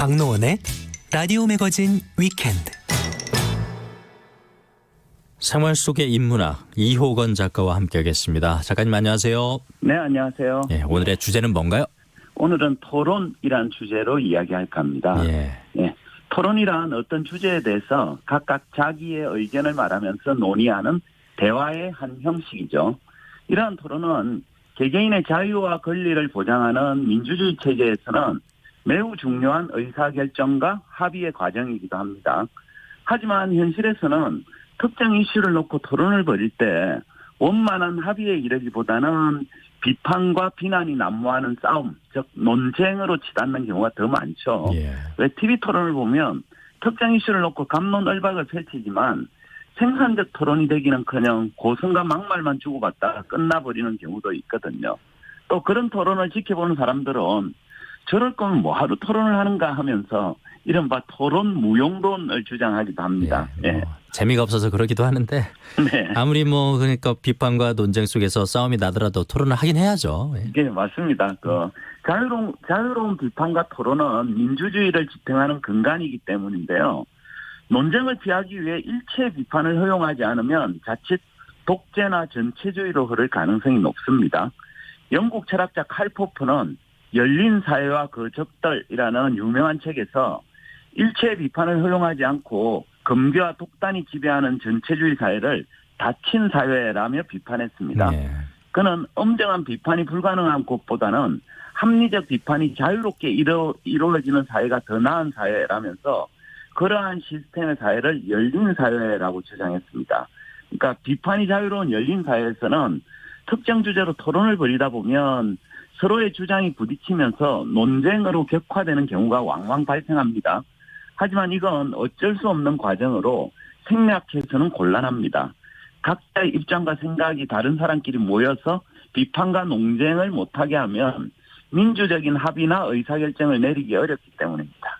박노원의 라디오 매거진 위켄드. 생활 속의 인문학 이호건 작가와 함께하겠습니다. 작가님 안녕하세요. 네, 안녕하세요. 예, 오늘의 주제는 뭔가요? 오늘은 토론이란 주제로 이야기할까 합니다. 예. 토론이란 어떤 주제에 대해서 각각 자기의 의견을 말하면서 논의하는 대화의 한 형식이죠. 이러한 토론은 개개인의 자유와 권리를 보장하는 민주주의 체제에서는 매우 중요한 의사결정과 합의의 과정이기도 합니다. 하지만 현실에서는 특정 이슈를 놓고 토론을 벌일 때 원만한 합의에 이르기보다는 비판과 비난이 난무하는 싸움, 즉 논쟁으로 치닫는 경우가 더 많죠. 예. 왜 TV 토론을 보면 특정 이슈를 놓고 갑론을박을 펼치지만 생산적 토론이 되기는커녕 고성과 막말만 주고받다가 끝나버리는 경우도 있거든요. 또 그런 토론을 지켜보는 사람들은 저럴 거면 뭐하러 토론을 하는가 하면서 이른바 토론 무용론을 주장하기도 합니다. 재미가 없어서 그러기도 하는데 네. 아무리 그러니까 비판과 논쟁 속에서 싸움이 나더라도 토론을 하긴 해야죠. 네, 맞습니다. 자유로운 비판과 토론은 민주주의를 지탱하는 근간이기 때문인데요. 논쟁을 피하기 위해 일체 비판을 허용하지 않으면 자칫 독재나 전체주의로 흐를 가능성이 높습니다. 영국 철학자 칼 포프는 열린 사회와 그 적들이라는 유명한 책에서 일체 비판을 허용하지 않고 금괴와 독단이 지배하는 전체주의 사회를 닫힌 사회라며 비판했습니다. 네. 그는 엄정한 비판이 불가능한 곳보다는 합리적 비판이 자유롭게 이루어지는 사회가 더 나은 사회라면서 그러한 시스템의 사회를 열린 사회라고 주장했습니다. 그러니까 비판이 자유로운 열린 사회에서는 특정 주제로 토론을 벌이다 보면 서로의 주장이 부딪히면서 논쟁으로 격화되는 경우가 왕왕 발생합니다. 하지만 이건 어쩔 수 없는 과정으로 생략해서는 곤란합니다. 각자의 입장과 생각이 다른 사람끼리 모여서 비판과 논쟁을 못하게 하면 민주적인 합의나 의사결정을 내리기 어렵기 때문입니다.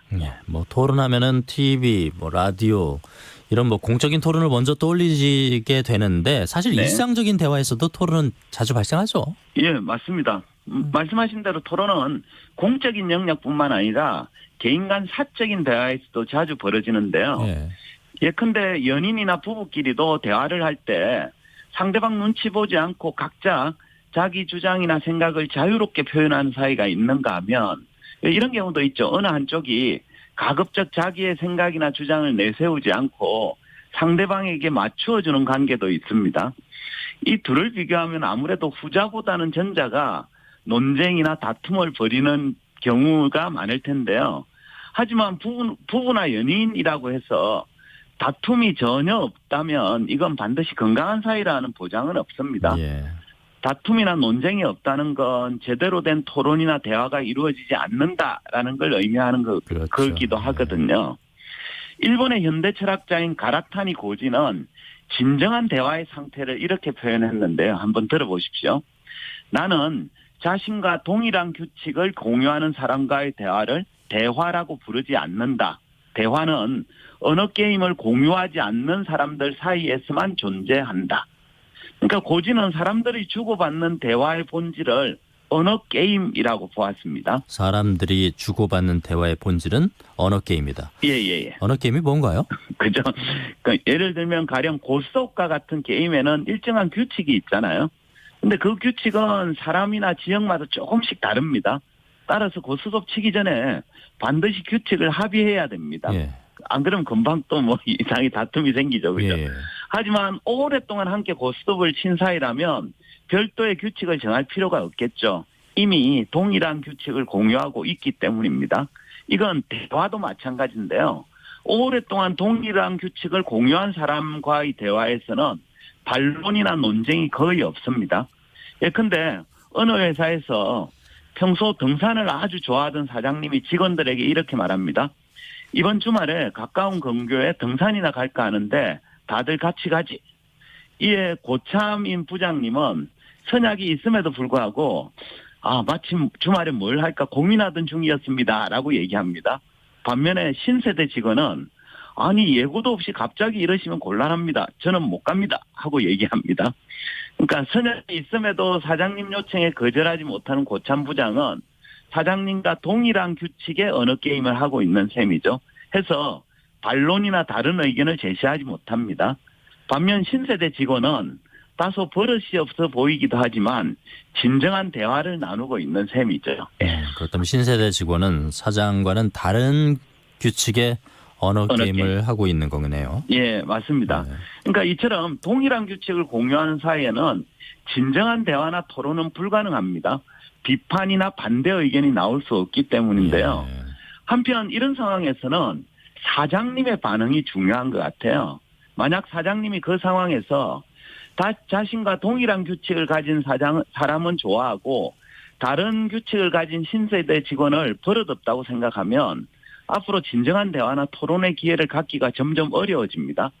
토론하면은 TV, 라디오 이런 공적인 토론을 먼저 떠올리게 되는데 사실 일상적인 대화에서도 토론은 자주 발생하죠. 예, 맞습니다. 말씀하신 대로 토론은 공적인 영역뿐만 아니라 개인 간 사적인 대화에서도 자주 벌어지는데요. 예컨대 연인이나 부부끼리도 대화를 할 때 상대방 눈치 보지 않고 각자 자기 주장이나 생각을 자유롭게 표현하는 사이가 있는가 하면 이런 경우도 있죠. 어느 한쪽이 가급적 자기의 생각이나 주장을 내세우지 않고 상대방에게 맞추어주는 관계도 있습니다. 이 둘을 비교하면 아무래도 후자보다는 전자가 논쟁이나 다툼을 벌이는 경우가 많을 텐데요. 하지만 부부나 연인이라고 해서 다툼이 전혀 없다면 이건 반드시 건강한 사이라는 보장은 없습니다. 다툼이나 논쟁이 없다는 건 제대로 된 토론이나 대화가 이루어지지 않는다라는 걸 의미하는 거기도 하거든요. 일본의 현대 철학자인 가라타니 고지는 진정한 대화의 상태를 이렇게 표현했는데요. 한번 들어보십시오. 나는 자신과 동일한 규칙을 공유하는 사람과의 대화를 대화라고 부르지 않는다. 대화는 언어 게임을 공유하지 않는 사람들 사이에서만 존재한다. 그러니까 고지는 사람들이 주고받는 대화의 본질을 언어 게임이라고 보았습니다. 사람들이 주고받는 대화의 본질은 언어 게임이다. 예. 언어 게임이 뭔가요? 그죠. 그러니까 예를 들면 가령 고스톱과 같은 게임에는 일정한 규칙이 있잖아요. 근데 그 규칙은 사람이나 지역마다 조금씩 다릅니다. 따라서 고스톱 치기 전에 반드시 규칙을 합의해야 됩니다. 안 그러면 금방 또 이상히 다툼이 생기죠. 그죠? 하지만 오랫동안 함께 고스톱을 친 사이라면 별도의 규칙을 정할 필요가 없겠죠. 이미 동일한 규칙을 공유하고 있기 때문입니다. 이건 대화도 마찬가지인데요. 오랫동안 동일한 규칙을 공유한 사람과의 대화에서는 반론이나 논쟁이 거의 없습니다. 예컨대 어느 회사에서 평소 등산을 아주 좋아하던 사장님이 직원들에게 이렇게 말합니다. 이번 주말에 가까운 근교에 등산이나 갈까 하는데 다들 같이 가지. 이에 고참인 부장님은 선약이 있음에도 불구하고 마침 주말에 뭘 할까 고민하던 중이었습니다. 라고 얘기합니다. 반면에 신세대 직원은 아니 예고도 없이 갑자기 이러시면 곤란합니다. 저는 못 갑니다. 하고 얘기합니다. 그러니까 선약이 있음에도 사장님 요청에 거절하지 못하는 고참 부장은 사장님과 동일한 규칙의 언어 게임을 하고 있는 셈이죠. 해서 반론이나 다른 의견을 제시하지 못합니다. 반면 신세대 직원은 다소 버릇이 없어 보이기도 하지만 진정한 대화를 나누고 있는 셈이죠. 그렇다면 신세대 직원은 사장과는 다른 규칙의 언어 게임을 하고 있는 거네요. 예, 맞습니다. 그러니까 이처럼 동일한 규칙을 공유하는 사이에는 진정한 대화나 토론은 불가능합니다. 비판이나 반대 의견이 나올 수 없기 때문인데요. 한편 이런 상황에서는 사장님의 반응이 중요한 것 같아요. 만약 사장님이 그 상황에서 자신과 동일한 규칙을 가진 사람은 좋아하고 다른 규칙을 가진 신세대 직원을 버릇없다고 생각하면 앞으로 진정한 대화나 토론의 기회를 갖기가 점점 어려워집니다.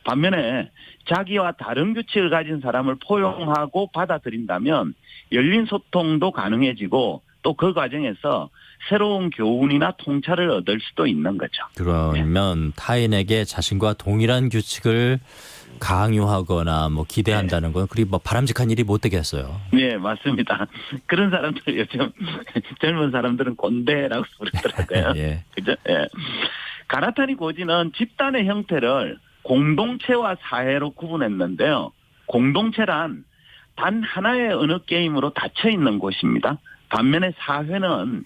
반면에 자기와 다른 규칙을 가진 사람을 포용하고 받아들인다면 열린 소통도 가능해지고 또 그 과정에서 새로운 교훈이나 통찰을 얻을 수도 있는 거죠. 그러면 타인에게 자신과 동일한 규칙을 강요하거나 뭐 기대한다는 건 그리 뭐 바람직한 일이 못 되겠어요. 네, 맞습니다. 그런 사람들 요즘 젊은 사람들은 곤대라고 부르더라고요. 예. 그죠? 예. 가나타니 고지는 집단의 형태를 공동체와 사회로 구분했는데요. 공동체란 단 하나의 언어 게임으로 닫혀 있는 곳입니다. 반면에 사회는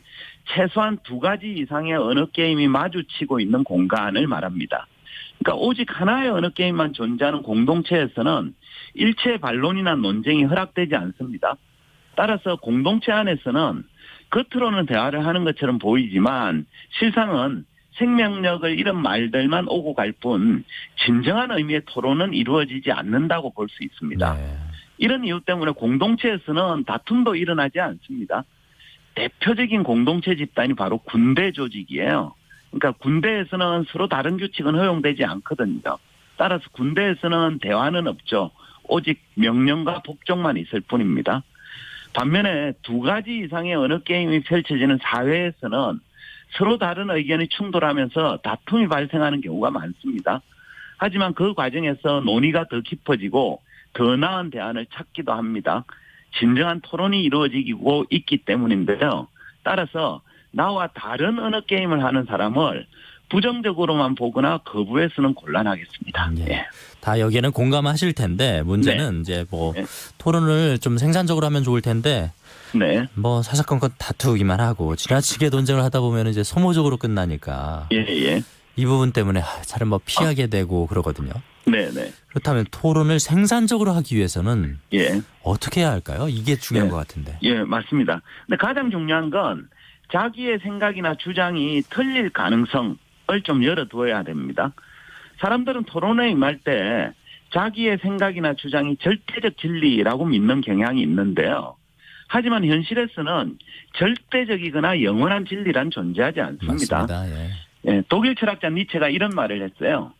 최소한 2가지 이상의 언어 게임이 마주치고 있는 공간을 말합니다. 그러니까 오직 하나의 언어 게임만 존재하는 공동체에서는 일체의 반론이나 논쟁이 허락되지 않습니다. 따라서 공동체 안에서는 겉으로는 대화를 하는 것처럼 보이지만 실상은 생명력을 잃은 말들만 오고 갈 뿐 진정한 의미의 토론은 이루어지지 않는다고 볼 수 있습니다. 네. 이런 이유 때문에 공동체에서는 다툼도 일어나지 않습니다. 대표적인 공동체 집단이 바로 군대 조직이에요. 그러니까 군대에서는 서로 다른 규칙은 허용되지 않거든요. 따라서 군대에서는 대화는 없죠. 오직 명령과 복종만 있을 뿐입니다. 반면에 2가지 이상의 언어 게임이 펼쳐지는 사회에서는 서로 다른 의견이 충돌하면서 다툼이 발생하는 경우가 많습니다. 하지만 그 과정에서 논의가 더 깊어지고 더 나은 대안을 찾기도 합니다. 진정한 토론이 이루어지고 있기 때문인데요. 따라서 나와 다른 언어 게임을 하는 사람을 부정적으로만 보거나 거부해서는 곤란하겠습니다. 예. 다 여기에는 공감하실 텐데 문제는 이제 뭐 토론을 좀 생산적으로 하면 좋을 텐데 뭐 사사건건 다투기만 하고 지나치게 논쟁을 하다 보면 이제 소모적으로 끝나니까 이 부분 때문에 차라리 뭐 피하게 되고 그러거든요. 그렇다면 토론을 생산적으로 하기 위해서는 어떻게 해야 할까요? 이게 중요한 것 같은데. 예, 맞습니다. 근데 가장 중요한 건 자기의 생각이나 주장이 틀릴 가능성을 좀 열어두어야 됩니다. 사람들은 토론에 임할 때 자기의 생각이나 주장이 절대적 진리라고 믿는 경향이 있는데요. 하지만 현실에서는 절대적이거나 영원한 진리란 존재하지 않습니다. 맞습니다. 독일 철학자 니체가 이런 말을 했어요.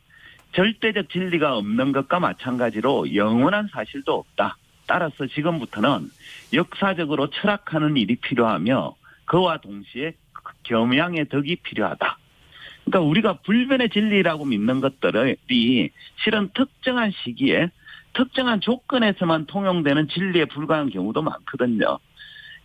절대적 진리가 없는 것과 마찬가지로 영원한 사실도 없다. 따라서 지금부터는 역사적으로 철학하는 일이 필요하며 그와 동시에 겸양의 덕이 필요하다. 그러니까 우리가 불변의 진리라고 믿는 것들이 실은 특정한 시기에 특정한 조건에서만 통용되는 진리에 불과한 경우도 많거든요.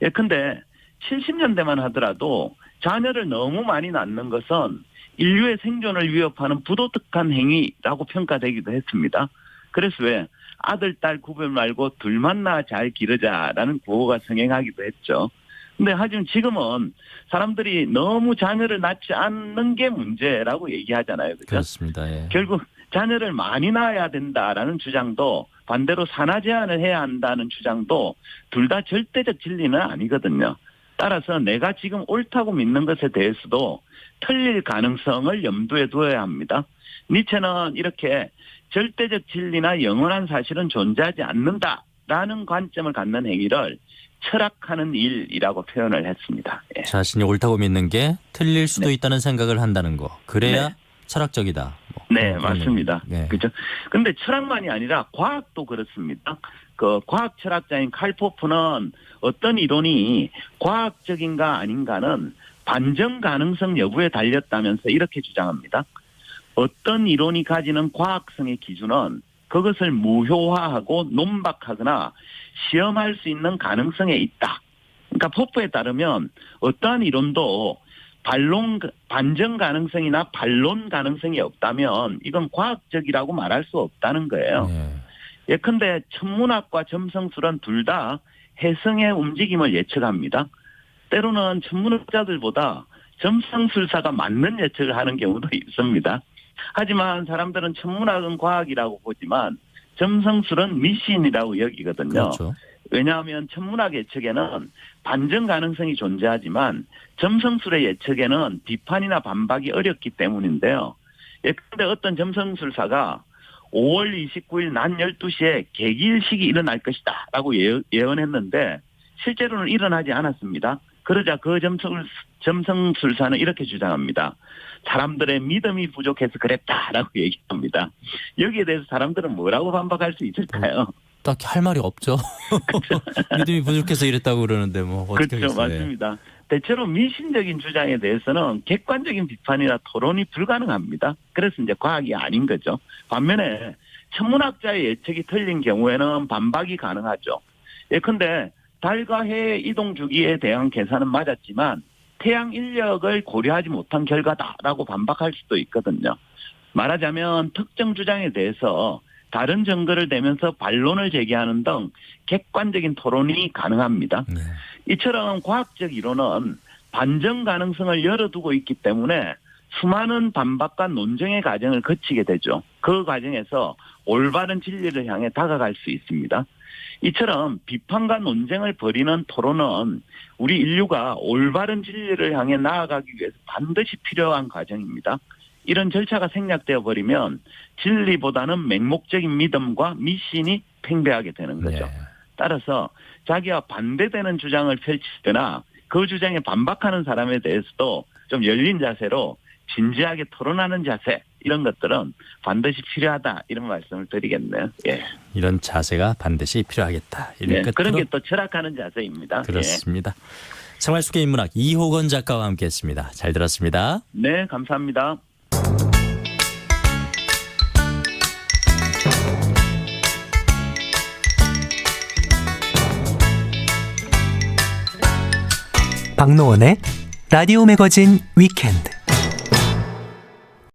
예컨대 70년대만 하더라도 자녀를 너무 많이 낳는 것은 인류의 생존을 위협하는 부도덕한 행위라고 평가되기도 했습니다. 그래서 왜 아들, 딸 구별 말고 둘만 낳아 잘 기르자라는 구호가 성행하기도 했죠. 근데 하지만 지금은 사람들이 너무 자녀를 낳지 않는 게 문제라고 얘기하잖아요. 그렇죠? 그렇습니다. 결국 자녀를 많이 낳아야 된다라는 주장도 반대로 산하 제한을 해야 한다는 주장도 둘 다 절대적 진리는 아니거든요. 따라서 내가 지금 옳다고 믿는 것에 대해서도 틀릴 가능성을 염두에 두어야 합니다. 니체는 이렇게 절대적 진리나 영원한 사실은 존재하지 않는다라는 관점을 갖는 행위를 철학하는 일이라고 표현을 했습니다. 자신이 옳다고 믿는 게 틀릴 수도 있다는 생각을 한다는 거. 그래야 철학적이다. 네, 맞습니다. 그렇죠. 그런데 철학만이 아니라 과학도 그렇습니다. 그 과학 철학자인 칼 포프는 어떤 이론이 과학적인가 아닌가는 반전 가능성 여부에 달렸다면서 이렇게 주장합니다. 어떤 이론이 가지는 과학성의 기준은 그것을 무효화하고 논박하거나 시험할 수 있는 가능성에 있다. 그러니까 포프에 따르면 어떠한 이론도 반전 가능성이나 반론 가능성이 없다면 이건 과학적이라고 말할 수 없다는 거예요. 예컨대 천문학과 점성술은 둘 다 혜성의 움직임을 예측합니다. 때로는 천문학자들보다 점성술사가 맞는 예측을 하는 경우도 있습니다. 하지만 사람들은 천문학은 과학이라고 보지만 점성술은 미신이라고 여기거든요. 그렇죠. 왜냐하면 천문학 예측에는 반전 가능성이 존재하지만 점성술의 예측에는 비판이나 반박이 어렵기 때문인데요. 예컨대 어떤 점성술사가 5월 29일 낮 12시에 개기일식이 일어날 것이다 라고 예언했는데 실제로는 일어나지 않았습니다. 그러자 그 점성술사는 이렇게 주장합니다. 사람들의 믿음이 부족해서 그랬다라고 얘기합니다. 여기에 대해서 사람들은 뭐라고 반박할 수 있을까요? 딱히 할 말이 없죠. 그렇죠. 믿음이 부족해서 이랬다고 그러는데 뭐 어떻게 그렇죠. 하겠어요. 맞습니다. 대체로 미신적인 주장에 대해서는 객관적인 비판이나 토론이 불가능합니다. 그래서 이제 과학이 아닌 거죠. 반면에 천문학자의 예측이 틀린 경우에는 반박이 가능하죠. 예컨대 달과 해의 이동 주기에 대한 계산은 맞았지만 태양 인력을 고려하지 못한 결과다라고 반박할 수도 있거든요. 말하자면 특정 주장에 대해서 다른 증거를 대면서 반론을 제기하는 등 객관적인 토론이 가능합니다. 이처럼 과학적 이론은 반전 가능성을 열어두고 있기 때문에 수많은 반박과 논쟁의 과정을 거치게 되죠. 그 과정에서 올바른 진리를 향해 다가갈 수 있습니다. 이처럼 비판과 논쟁을 벌이는 토론은 우리 인류가 올바른 진리를 향해 나아가기 위해서 반드시 필요한 과정입니다. 이런 절차가 생략되어 버리면 진리보다는 맹목적인 믿음과 미신이 팽배하게 되는 거죠. 따라서 자기와 반대되는 주장을 펼치거나 그 주장에 반박하는 사람에 대해서도 좀 열린 자세로 진지하게 토론하는 자세, 이런 것들은 반드시 필요하다, 이런 말씀을 드리겠네요. 예. 이런 자세가 반드시 필요하겠다. 예, 그런 게 또 철학하는 자세입니다. 그렇습니다. 예. 생활 속의 인문학 이호건 작가와 함께했습니다. 잘 들었습니다. 네, 감사합니다. 박노원의 라디오 매거진 위켄드.